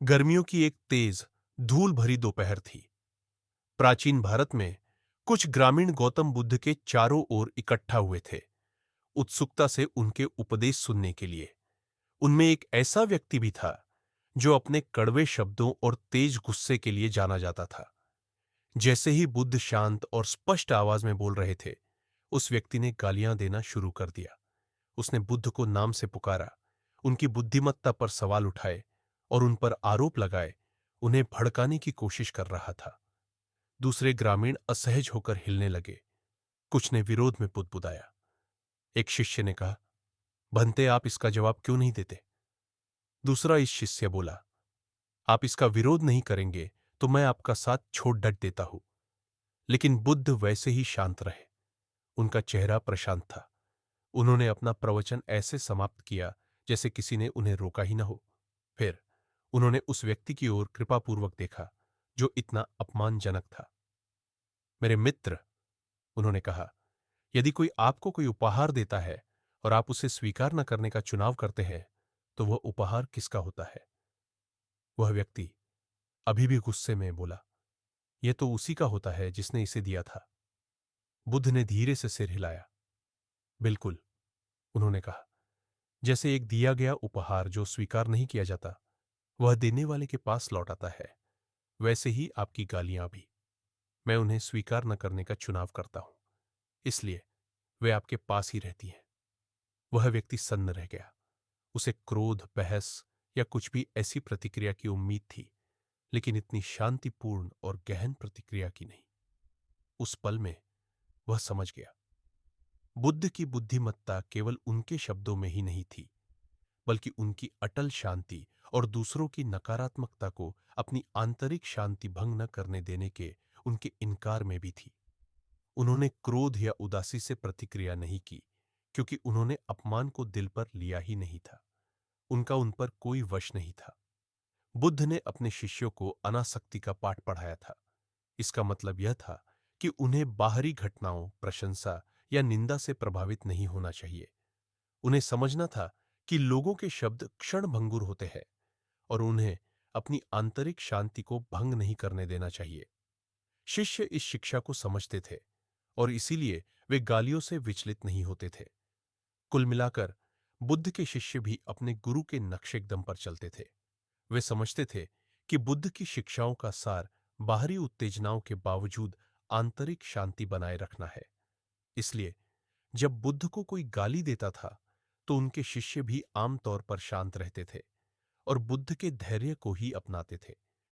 गर्मियों की एक तेज, धूल भरी दोपहर थी। प्राचीन भारत में कुछ ग्रामीण गौतम बुद्ध के चारों ओर इकट्ठा हुए थे, उत्सुकता से उनके उपदेश सुनने के लिए। उनमें एक ऐसा व्यक्ति भी था जो अपने कड़वे शब्दों और तेज गुस्से के लिए जाना जाता था। जैसे ही बुद्ध शांत और स्पष्ट आवाज में बोल रहे थे, उस व्यक्ति ने गालियां देना शुरू कर दिया। उसने बुद्ध को नाम से पुकारा, उनकी बुद्धिमत्ता पर सवाल उठाए और उन पर आरोप लगाए, उन्हें भड़काने की कोशिश कर रहा था। दूसरे ग्रामीण असहज होकर हिलने लगे। कुछ ने विरोध में बुदबुदाया। एक शिष्य ने कहा, भंते, आप इसका जवाब क्यों नहीं देते? दूसरा इस शिष्य बोला, आप इसका विरोध नहीं करेंगे तो मैं आपका साथ छोड़ डट देता हूं। लेकिन बुद्ध वैसे ही शांत रहे। उनका चेहरा प्रशांत था। उन्होंने अपना प्रवचन ऐसे समाप्त किया जैसे किसी ने उन्हें रोका ही न हो। फिर उन्होंने उस व्यक्ति की ओर कृपापूर्वक देखा जो इतना अपमानजनक था। मेरे मित्र, उन्होंने कहा, यदि कोई आपको कोई उपहार देता है और आप उसे स्वीकार न करने का चुनाव करते हैं, तो वह उपहार किसका होता है? वह व्यक्ति अभी भी गुस्से में बोला, यह तो उसी का होता है जिसने इसे दिया था। बुद्ध ने धीरे से सिर हिलाया। बिल्कुल, उन्होंने कहा, जैसे एक दिया गया उपहार जो स्वीकार नहीं किया जाता वह देने वाले के पास लौट आता है, वैसे ही आपकी गालियां भी। मैं उन्हें स्वीकार न करने का चुनाव करता हूं, इसलिए वे आपके पास ही रहती हैं। वह व्यक्ति सन्न रह गया। उसे क्रोध, बहस या कुछ भी ऐसी प्रतिक्रिया की उम्मीद थी, लेकिन इतनी शांतिपूर्ण और गहन प्रतिक्रिया की नहीं। उस पल में वह समझ गया, बुद्ध की बुद्धिमत्ता केवल उनके शब्दों में ही नहीं थी, बल्कि उनकी अटल शांति और दूसरों की नकारात्मकता को अपनी आंतरिक शांति भंग न करने देने के उनके इनकार में भी थी। उन्होंने क्रोध या उदासी से प्रतिक्रिया नहीं की, क्योंकि उन्होंने अपमान को दिल पर लिया ही नहीं था। उनका उन पर कोई वश नहीं था। बुद्ध ने अपने शिष्यों को अनासक्ति का पाठ पढ़ाया था। इसका मतलब यह था कि उन्हें बाहरी घटनाओं, प्रशंसा या निंदा से प्रभावित नहीं होना चाहिए। उन्हें समझना था कि लोगों के शब्द क्षणभंगुर होते हैं और उन्हें अपनी आंतरिक शांति को भंग नहीं करने देना चाहिए। शिष्य इस शिक्षा को समझते थे और इसीलिए वे गालियों से विचलित नहीं होते थे। कुल मिलाकर बुद्ध के शिष्य भी अपने गुरु के नक्शे कदम पर चलते थे। वे समझते थे कि बुद्ध की शिक्षाओं का सार बाहरी उत्तेजनाओं के बावजूद आंतरिक शांति बनाए रखना है। इसलिए जब बुद्ध को कोई गाली देता था, तो उनके शिष्य भी आमतौर पर शांत रहते थे और बुद्ध के धैर्य को ही अपनाते थे।